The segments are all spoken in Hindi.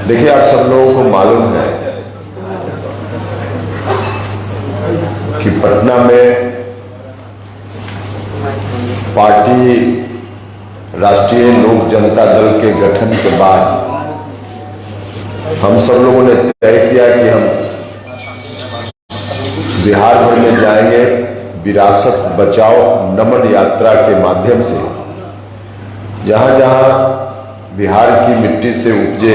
देखिए, आप सब लोगों को मालूम है कि पटना में पार्टी राष्ट्रीय लोक जनता दल के गठन के बाद हम सब लोगों ने तय किया कि हम बिहार भर में जाएंगे। विरासत बचाओ नमन यात्रा के माध्यम से जहां जहां बिहार की मिट्टी से उपजे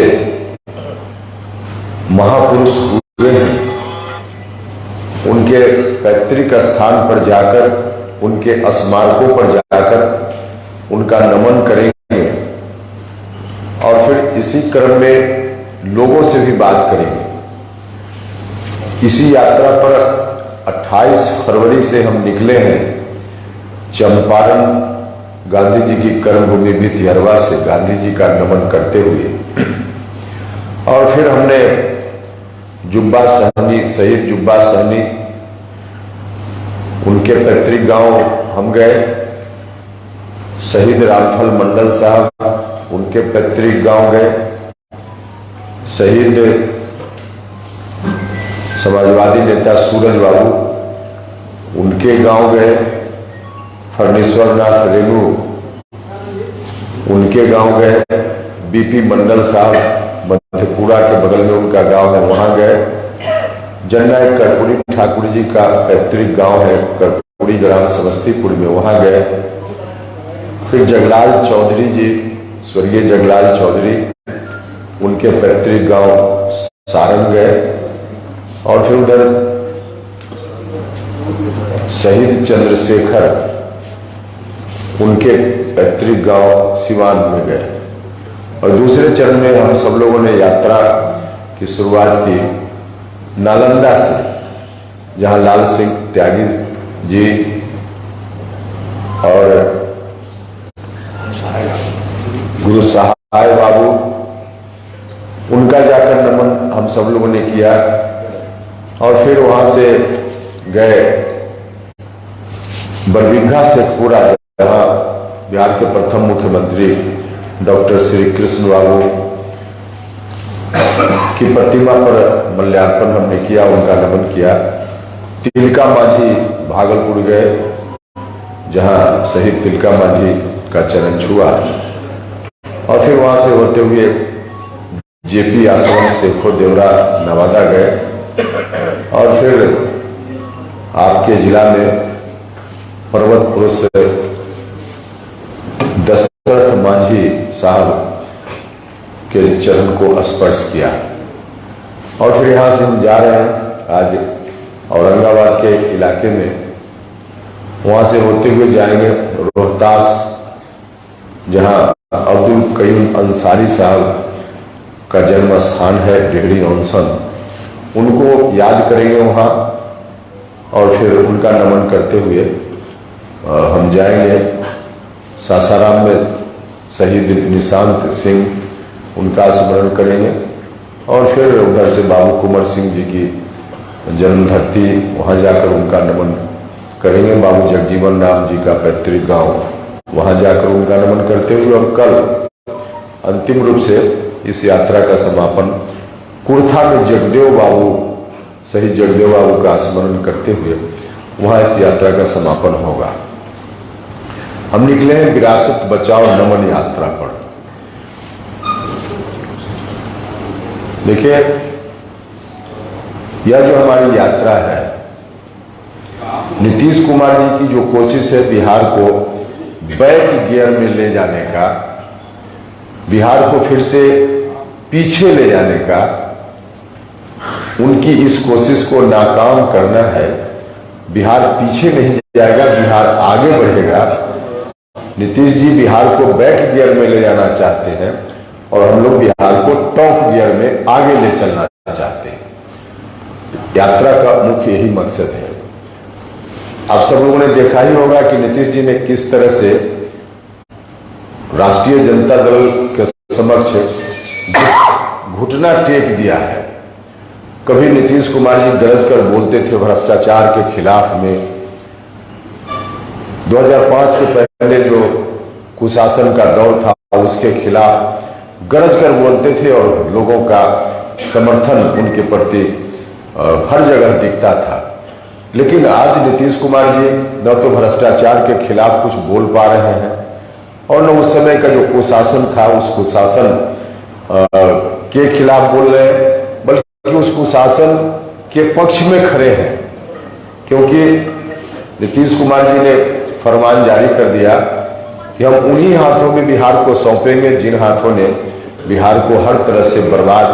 महापुरुष हुए हैं, उनके पैतृक स्थान पर जाकर, उनके स्मारकों पर जाकर उनका नमन करेंगे और फिर इसी क्रम में लोगों से भी बात करेंगे। इसी यात्रा पर 28 फरवरी से हम निकले हैं चंपारण गांधी जी की कर्मभूमि भितिहरवा से गांधी जी का नमन करते हुए, और फिर हमने जुब्बा सहनी, शहीद जुब्बा सहनी, उनके पैतृक गांव हम गए। शहीद रामफल मंडल साहब, उनके पैतृक गांव गए। शहीद समाजवादी नेता सूरज बाबू, उनके गांव गए। फर्नीश्वर नाथ रेणु, उनके गांव गए। बीपी मंडल साहब, मधेपुरा के बगल में उनका गांव है, वहां गए। जननायक कर्पूरी ठाकुर जी का पैतृक गांव है कर्पूरी ग्राम समस्तीपुर में, वहां गए। फिर जगलाल चौधरी जी, स्वर्गीय जगलाल चौधरी, उनके पैतृक गांव सारंग गए। और फिर उधर शहीद चंद्रशेखर, उनके पैतृक गांव सिवान में गए। और दूसरे चरण में हम सब लोगों ने यात्रा की शुरुआत की नालंदा से, जहां लाल सिंह त्यागी जी और गुरु सहाय बाबू, उनका जाकर नमन हम सब लोगों ने किया। और फिर वहां से गए बरबीघा से पूरा, जहां बिहार के प्रथम मुख्यमंत्री डॉक्टर श्री कृष्ण बाबू की प्रतिमा पर माल्यार्पण हमने किया, उनका नमन किया। तिलका मांझी भागलपुर गए, जहां शहीद तिलका मांझी का चरण छुआ। और फिर वहां से होते हुए जेपी आश्रम सेखो देवरा नवादा गए। और फिर आपके जिला में पर्वत पुरुष दशरथ मांझी साहब के चरण को स्पर्श किया। और फिर यहां से हम जा रहे हैं आज औरंगाबाद के इलाके में, वहां से होते हुए जाएंगे रोहतास, जहां अब्दुल कयूम अंसारी साहब का जन्म स्थान है, डेहरी ऑनसन, उनको याद करेंगे वहां। और फिर उनका नमन करते हुए हम जाएंगे सासाराम में शहीद निशांत सिंह, उनका स्मरण करेंगे। और फिर उधर से बाबू कुंवर सिंह जी की जन्मधरती, वहां जाकर उनका नमन करेंगे। बाबू जगजीवन राम जी का पैतृक गांव, वहां जाकर उनका नमन करते हुए अब कल अंतिम रूप से इस यात्रा का समापन कुर्था में जगदेव बाबू, शहीद जगदेव बाबू का स्मरण करते हुए वहां इस यात्रा का समापन होगा। हम निकले हैं विरासत बचाओ नमन यात्रा पर। देखिए, यह जो हमारी यात्रा है, नीतीश कुमार जी की जो कोशिश है बिहार को बैक गियर में ले जाने का, बिहार को फिर से पीछे ले जाने का, उनकी इस कोशिश को नाकाम करना है। बिहार पीछे नहीं जाएगा, बिहार आगे बढ़ेगा। नीतीश जी बिहार को बैक गियर में ले जाना चाहते हैं और हम लोग बिहार को टॉप गियर में आगे ले चलना चाहते हैं। यात्रा का मुख्य यही मकसद है। आप सब लोगों ने देखा ही होगा कि नीतीश जी ने किस तरह से राष्ट्रीय जनता दल के समक्ष घुटना टेक दिया है। कभी नीतीश कुमार जी गरज कर बोलते थे भ्रष्टाचार के खिलाफ में। 2005 के पहले जो कुशासन का दौर था, उसके खिलाफ गरज कर बोलते थे और लोगों का समर्थन उनके प्रति हर जगह दिखता था। लेकिन आज नीतीश कुमार जी न तो भ्रष्टाचार के खिलाफ कुछ बोल पा रहे हैं और न उस समय का जो कुशासन था उस कुशासन के खिलाफ बोल रहे हैं, बल्कि उस कुशासन के पक्ष में खड़े हैं। क्योंकि नीतीश कुमार जी ने फरमान जारी कर दिया कि हम उन्हीं हाथों में बिहार को सौंपेंगे जिन हाथों ने बिहार को हर तरह से बर्बाद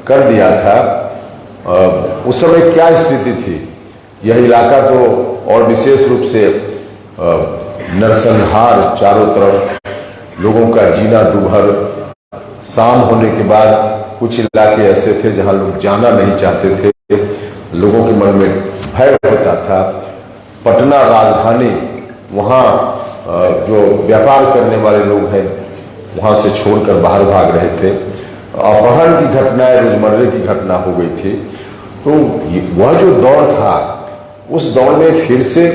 कर दिया था। उस समय क्या स्थिति थी, यह इलाका तो और विशेष रूप से नरसंहार, चारों तरफ लोगों का जीना दुभर, शाम होने के बाद कुछ इलाके ऐसे थे जहां लोग जाना नहीं चाहते थे, लोगों के मन में भय होता था। पटना राजधानी, वहां जो व्यापार करने वाले लोग हैं वहां से छोड़कर बाहर भाग रहे थे, अपहरण की घटनाएं रोजमर्रे की घटना हो गई थी। तो वह जो दौर था उस दौर में फिर से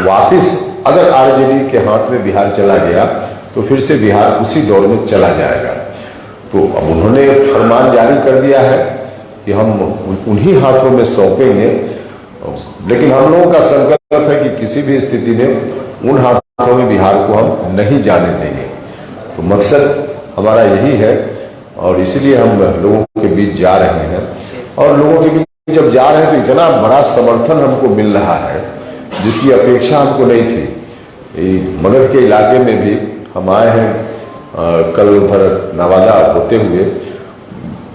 वापस अगर आरजेडी के हाथ में बिहार चला गया तो फिर से बिहार उसी दौर में चला जाएगा। तो अब उन्होंने फरमान जारी कर दिया है कि हम उन्हीं हाथों में सौंपेंगे, लेकिन हम लोगों का संकल्प है कि किसी भी स्थिति में उन हाथों में बिहार को हम नहीं जाने देंगे। तो मकसद हमारा यही है और इसलिए हम लोगों के बीच जा रहे हैं। और लोगों के बीच जब जा रहे हैं तो इतना बड़ा समर्थन हमको मिल रहा है जिसकी अपेक्षा हमको नहीं थी। मगध के इलाके में भी हम आए हैं, कल उधर नवादा होते हुए,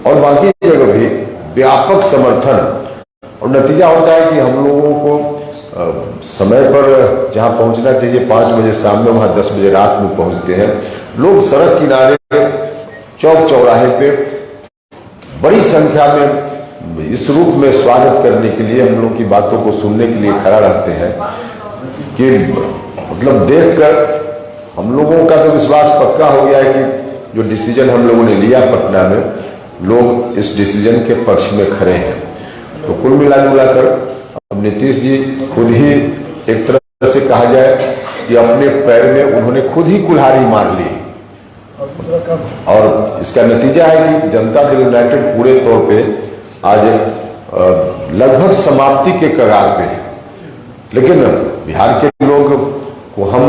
और बाकी जगह भी व्यापक समर्थन। और नतीजा होता है कि हम लोगों को समय पर जहां पहुंचना चाहिए 5 बजे शाम में, वहां 10 बजे रात में पहुंचते हैं। लोग सड़क किनारे, चौक चौराहे पे बड़ी संख्या में इस रूप में स्वागत करने के लिए, हम लोगों की बातों को सुनने के लिए खड़ा रहते हैं कि मतलब देखकर हम लोगों का तो विश्वास पक्का हो गया है कि जो डिसीजन हम लोगों ने लिया पटना में, लोग इस डिसीजन के पक्ष में खड़े हैं। तो कुल मिलाकर अब नीतीश जी खुद ही एक तरह से कहा जाए कि अपने पैर में उन्होंने खुद ही कुल्हाड़ी मार ली, और इसका नतीजा है कि जनता दल यूनाइटेड पूरे तौर पे आज लगभग समाप्ति के कगार पे है। लेकिन बिहार के लोग को हम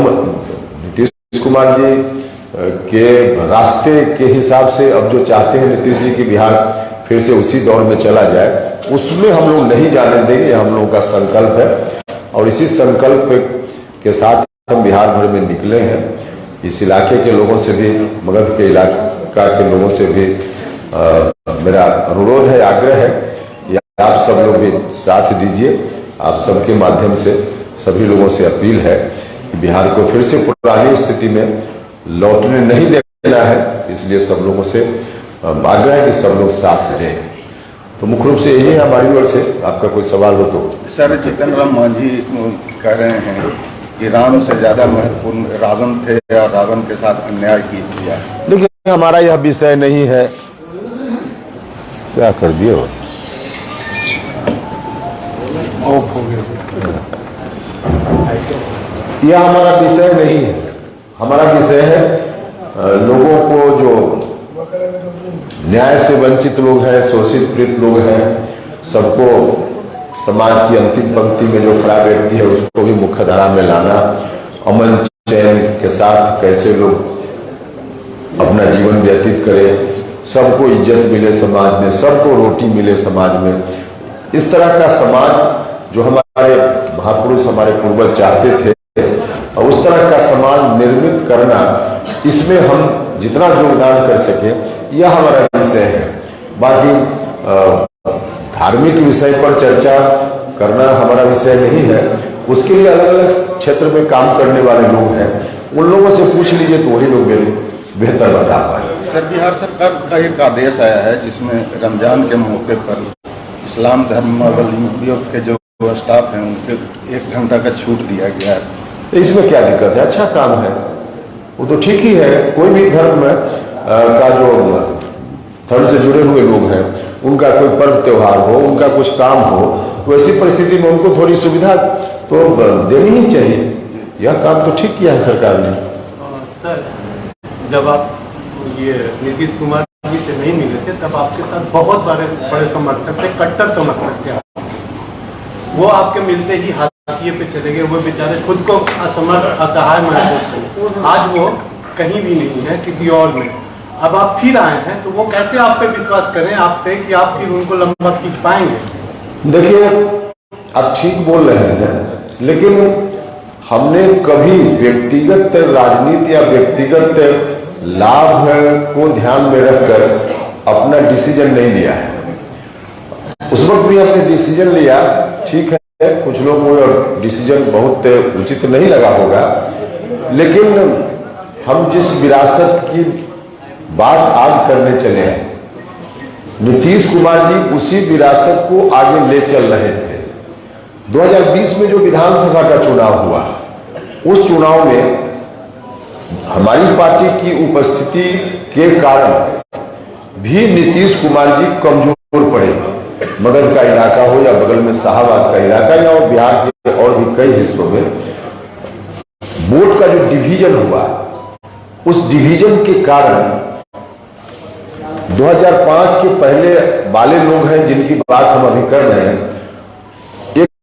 नीतीश कुमार जी के रास्ते के हिसाब से अब जो चाहते हैं नीतीश जी की बिहार फिर से उसी दौर में चला जाए, उसमें हम लोग नहीं जाने देंगे। हम लोगों का संकल्प है और इसी संकल्प के साथ हम बिहार भर में निकले हैं। इस इलाके के लोगों से भी, मगध के इलाका के लोगों से भी मेरा अनुरोध है, आग्रह है कि आप सब लोग भी साथ दीजिए। आप सबके माध्यम से सभी लोगों से अपील है कि बिहार को फिर से पुरानी स्थिति में लौटने नहीं देना है। इसलिए सब लोगों से आग्रह है कि सब लोग साथ दें। तो मुख्य रूप से यही है हमारी ओर से। आपका कोई सवाल हो तो। सर, जीतन राम मांझी कह रहे हैं कि राम से ज्यादा महत्वपूर्ण रावण थे या रावण के साथ अन्याय किया। देखिए, हमारा यह विषय नहीं है। क्या कर दिए हो? यह हमारा विषय नहीं है। हमारा विषय है लोगों को जो न्याय से वंचित लोग हैं, शोषित पीड़ित लोग हैं, सबको समाज की अंतिम पंक्ति में जो खड़ा व्यक्ति है उसको भी मुख्य धारा में लाना, अमन चैन के साथ कैसे लोग अपना जीवन व्यतीत करें, सबको इज्जत मिले समाज में, सबको रोटी मिले समाज में। इस तरह का समाज जो हमारे महापुरुष, हमारे पूर्वज चाहते थे, और उस तरह का समाज निर्मित करना, इसमें हम जितना योगदान कर सके, यह हमारा विषय है। बाकी धार्मिक विषय पर चर्चा करना हमारा विषय नहीं है। उसके लिए अलग अलग क्षेत्र में काम करने वाले लोग हैं, उन लोगों से पूछ लीजिए तो वही लोग बेहतर बता पाए। सर, बिहार सरकार का एक आदेश आया है जिसमें रमजान के मौके पर इस्लाम धर्मावलंबियों के जो स्टाफ हैं उनके 1 घंटा का छूट दिया गया है। इसमें क्या दिक्कत है? अच्छा काम है, वो तो ठीक ही है। कोई भी धर्म का जो धर्म से जुड़े हुए लोग हैं, उनका कोई पर्व त्योहार हो, उनका कुछ काम हो, तो ऐसी परिस्थिति में उनको थोड़ी सुविधा तो देनी ही चाहिए। यह काम तो ठीक किया है सरकार ने। सर, जब आप ये नीतीश कुमार जी से नहीं मिले थे तब आपके साथ बहुत बड़े समर्थक थे, कट्टर समर्थक थे आपके। वो आपके मिलते ही हाशिए पे चले गए, वो बेचारे खुद को असमर्थ असहाय महसूस करें। आज वो कहीं भी नहीं है, किसी और में। अब आप फिर आए हैं तो वो कैसे आप पे विश्वास करें आप पे कि आप फिर उनको लंबा खींच पाएंगे? देखिए, आप ठीक बोल रहे हैं, लेकिन हमने कभी व्यक्तिगत राजनीति या व्यक्तिगत लाभ को ध्यान में रखकर अपना डिसीजन नहीं लिया है। उस वक्त भी हमने डिसीजन लिया, ठीक है, कुछ लोगों को डिसीजन बहुत उचित नहीं लगा होगा, लेकिन हम जिस विरासत की बात आज करने चले हैं, नीतीश कुमार जी उसी विरासत को आगे ले चल रहे थे। 2020 में जो विधानसभा का चुनाव हुआ, उस चुनाव में हमारी पार्टी की उपस्थिति के कारण भी नीतीश कुमार जी कमजोर पड़े। मगध का इलाका हो या बगल में शाहबाद का इलाका या और बिहार के और भी कई हिस्सों में वोट का जो डिवीजन हुआ, उस डिवीजन के कारण 2005 के पहले वाले लोग हैं जिनकी बात हम अभी कर रहे हैं,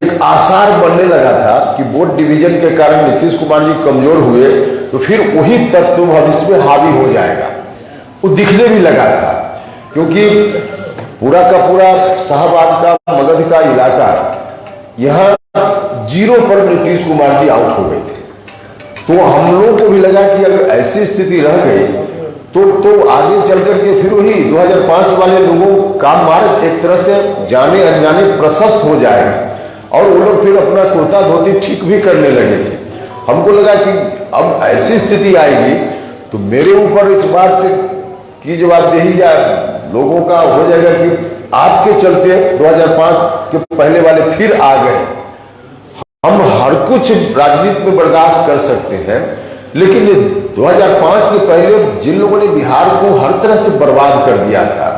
एक आसार बनने लगा था कि वोट डिवीजन के कारण नीतीश कुमार जी कमजोर हुए तो फिर वही तत्व भविष्य में हावी हो जाएगा। वो दिखने भी लगा था, क्योंकि पूरा का पूरा शाहबाद का मगध का इलाका, यहां 0 पर नीतीश कुमार जी आउट हो गए थे। तो हम लोगों को भी लगा कि अगर ऐसी स्थिति रह गई तो आगे चल करके फिर वही 2005 वाले लोगों का मार्ग एक तरह से जाने अनजाने प्रशस्त हो जाएगा और वो लोग फिर अपना कुर्ता धोती ठीक भी करने लगे थे। हमको लगा कि अब ऐसी स्थिति आएगी तो मेरे ऊपर इस बात की जवाबदेही या लोगों का हो जाएगा कि आपके चलते 2005 के पहले वाले फिर आ गए। हम हर कुछ राजनीति में बर्दाश्त कर सकते हैं, लेकिन 2005 के पहले जिन लोगों ने बिहार को हर तरह से बर्बाद कर दिया था,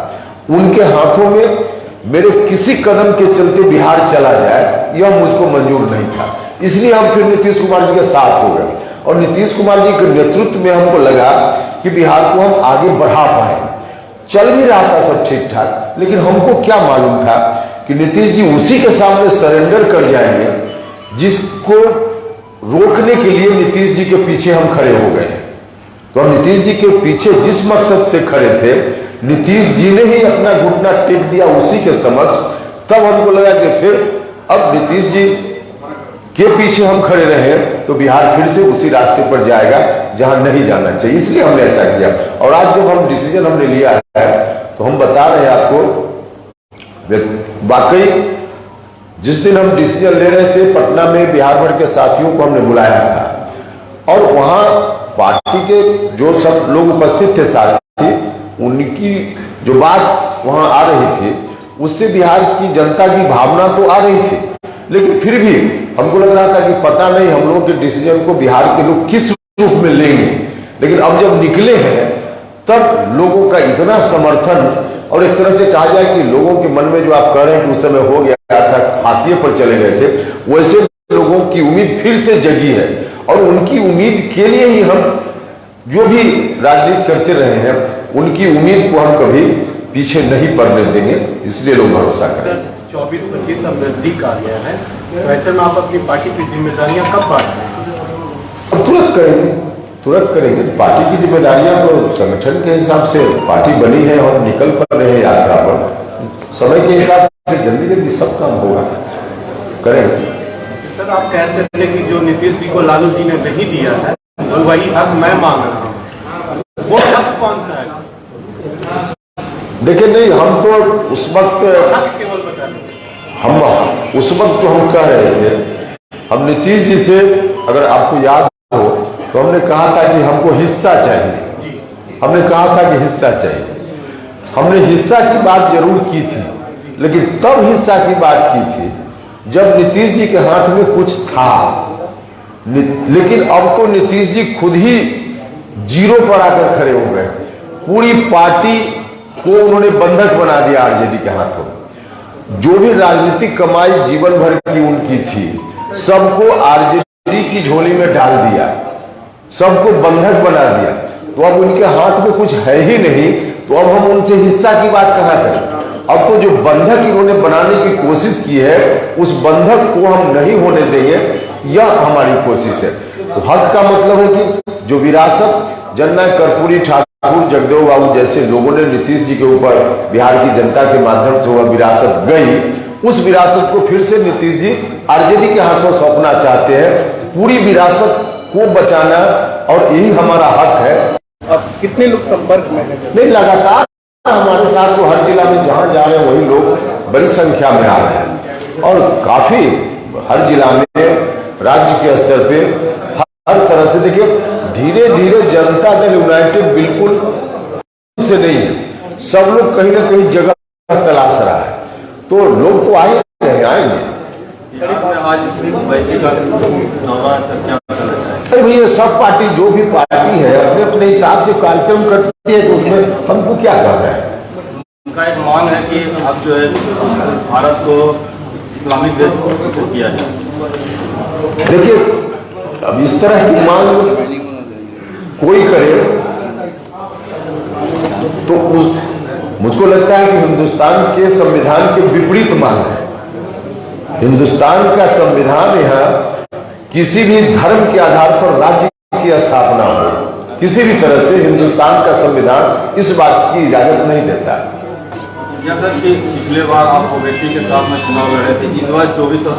उनके हाथों में मेरे किसी कदम के चलते बिहार चला जाए, यह मुझको मंजूर नहीं था। इसलिए हम फिर नीतीश कुमार जी के साथ हो गए और नीतीश कुमार जी के नेतृत्व में हमको लगा कि बिहार को हम आगे बढ़ा पाए। चल भी रहा था सब ठीक ठाक, लेकिन हमको क्या मालूम था कि नीतीश जी उसी के सामने सरेंडर कर जाएंगे जिसको रोकने के लिए नीतीश जी के पीछे हम खड़े हो गए। तो हम नीतीश जी के पीछे जिस मकसद से खड़े थे, नीतीश जी ने ही अपना घुटना टेक दिया उसी के समक्ष। तब हमको लगा कि फिर अब नीतीश जी के पीछे हम खड़े रहे तो बिहार फिर से उसी रास्ते पर जाएगा जहां नहीं जाना चाहिए। इसलिए हमने ऐसा किया। और आज जब हम डिसीजन हमने लिया है तो हम बता रहे हैं आपको, वाकई जिस दिन हम डिसीजन ले रहे थे, पटना में बिहार भर के साथियों को हमने बुलाया था और वहां पार्टी के जो सब लोग उपस्थित थे साथी, उनकी जो बात वहां आ रही थी उससे बिहार की जनता की भावना तो आ रही थी, लेकिन फिर भी हमको लग रहा था कि पता नहीं हम लोगों के डिसीजन को बिहार के लोग किस रूप में लेंगे। लेकिन अब जब निकले हैं तब लोगों का इतना समर्थन, और एक तरह से कहा जाए कि लोगों के मन में जो आप कह रहे हैं कि उस समय हो गया था, हाशिए पर चले गए थे, वैसे लोगों की उम्मीद फिर से जगी है और उनकी उम्मीद के लिए ही हम जो भी राजनीति करते रहे हैं, उनकी उम्मीद को हम कभी पीछे नहीं पड़ने देंगे। इसलिए लोग भरोसा करें। 24-25 अब नजदीक आ गया है, वैसे में आप अपनी पार्टी की जिम्मेदारियां कब बांटेंगे? तुरंत करेंगे। पार्टी की जिम्मेदारियां तो संगठन के हिसाब से पार्टी बनी है और निकल पड़ रहे हैं यात्रा पर, समय के हिसाब से जल्दी जल्दी सब काम होगा, करेंगे। सर, आप कहते थे कि जो नीतीश जी को लालू जी ने नहीं दिया है तो वही हक मैं मांग रहा हूँ, वो हक कौन सा है? देखिए, नहीं, हम तो उस वक्त केवल बता दें, हम उस वक्त तो हम कह रहे थे, हम नीतीश जी से, अगर आपको याद हो तो हमने कहा था कि हमको हिस्सा चाहिए। हमने कहा था कि हिस्सा चाहिए। हमने हिस्सा की बात जरूर की थी, लेकिन तब हिस्सा की बात की थी जब नीतीश जी के हाथ में कुछ था। लेकिन अब तो नीतीश जी खुद ही 0 पर आकर खड़े हो गए। पूरी पार्टी को उन्होंने बंधक बना दिया आरजेडी के हाथों। जो भी राजनीतिक कमाई जीवन भर की उनकी थी, सबको आरजेडी की झोली में डाल दिया। सबको बंधक बना दिया, तो अब उनके हाथ में कुछ है ही नहीं, तो अब हम उनसे हिस्सा की बात कहाँ करें। अब तो जो बंधक इन्होंने बनाने की कोशिश की है, उस बंधक को हम नहीं होने देंगे, यह हमारी कोशिश है। तो हक का मतलब है कि जो विरासत जननायक कर्पूरी ठाकुर, जगदेव बाबू जैसे लोगों ने नीतीश जी के ऊपर बिहार की जनता के माध्यम से वह विरासत गई, उस विरासत को फिर से नीतीश जी आरजेडी के हाथों सौंपना चाहते हैं। पूरी विरासत को बचाना और यही हमारा हक है। अब कितने लोग संपर्क में हैं? नहीं, लगातार हमारे साथ तो हर जिला में जहां जा रहे हैं वही लोग बड़ी संख्या में आ रहे हैं, और काफी हर जिला में राज्य के स्तर पे हर तरह से देखिए, धीरे धीरे जनता दल यूनाइटेड बिल्कुल से नहीं है, सब लोग कहीं ना कहीं जगह तलाश रहा है, तो लोग तो आएंगे। अरे भैया, सब पार्टी जो भी पार्टी है अपने अपने हिसाब से कार्यक्रम करती है, तो उसमें हमको क्या करना है। उनका एक मांग है कि अब जो है भारत को इस्लामिक देश किया जाए। देखिए, अब इस तरह की मांग कोई करे तो मुझको लगता है कि हिंदुस्तान के संविधान के विपरीत मांग है। हिंदुस्तान का संविधान यहाँ किसी भी धर्म के आधार पर राज्य की स्थापना हो, किसी भी तरह से हिंदुस्तान का संविधान इस बात की इजाजत नहीं देता। जैसा कि पिछले बार आप ओवैसी के साथ में चुनाव लड़े थे, इस बार 24 और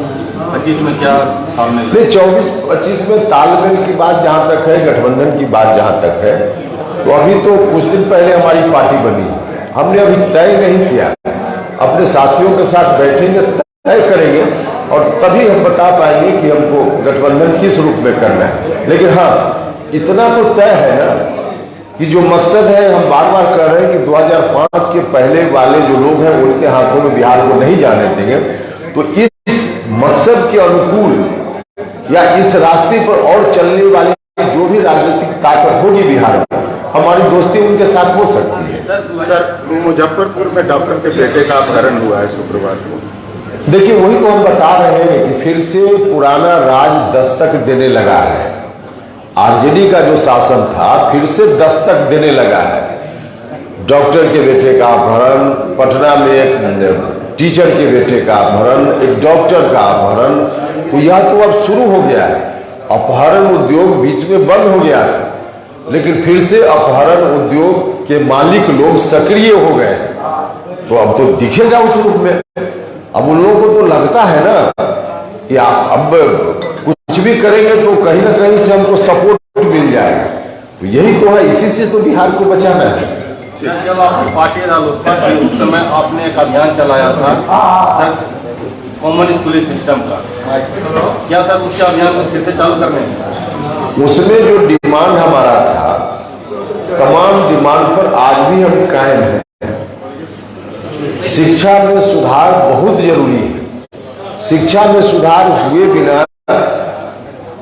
25 में क्या तालमेल? नहीं, 24-25 में तालमेल की बात जहां तक है, गठबंधन की बात जहां तक है, तो अभी तो कुछ दिन पहले हमारी पार्टी बनी, हमने अभी तय नहीं किया। अपने साथियों के साथ बैठेंगे, तय करेंगे, और तभी हम बता पाएंगे कि हमको गठबंधन किस रूप में करना है। लेकिन हाँ, इतना तो तय है ना कि जो मकसद है, हम बार बार कह रहे हैं कि 2005 के पहले वाले जो लोग हैं उनके हाथों में बिहार को नहीं जाने देंगे। तो इस मकसद के अनुकूल या इस रास्ते पर और चलने वाली जो भी राजनीतिक ताकत होगी बिहार में, हमारी दोस्ती उनके साथ हो सकती है। सर, मुजफ्फरपुर में डॉक्टर के बेटे का अपहरण हुआ है शुक्रवार को। देखिए, वही तो हम बता रहे हैं कि फिर से पुराना राज दस्तक देने लगा है। आरजेडी का जो शासन था फिर से दस्तक देने लगा है। डॉक्टर के बेटे का अपहरण, पटना में एक टीचर के बेटे का अपहरण, एक डॉक्टर का अपहरण, तो यह तो अब शुरू हो गया है। अपहरण उद्योग बीच में बंद हो गया था, लेकिन फिर से अपहरण उद्योग के मालिक लोग सक्रिय हो गए, तो अब तो दिखेगा उस रूप में। अब उन लोगों को तो लगता है ना कि आप अब कुछ भी करेंगे तो कहीं ना कहीं से हमको सपोर्ट मिल जाएगा, तो यही तो है, इसी से तो बिहार को बचाना है। जब आपकी पार्टी रालोसपा थी उस समय आपने एक अभियान चलाया था सर, कॉमन स्कूलिंग सिस्टम का, क्या सर उसके अभियान को फिर से चालू करने हैं? उसमें जो डिमांड हमारा था, तमाम डिमांड पर आज भी हम कायम हैं। शिक्षा में सुधार बहुत जरूरी है। शिक्षा में सुधार हुए बिना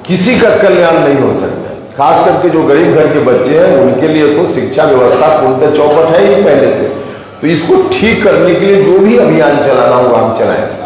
किसी का कल्याण नहीं हो सकता। खास करके जो गरीब घर के बच्चे हैं उनके लिए तो शिक्षा व्यवस्था पूर्णतः चौपट है ही पहले से, तो इसको ठीक करने के लिए जो भी अभियान चलाना होगा हम चलाएंगे।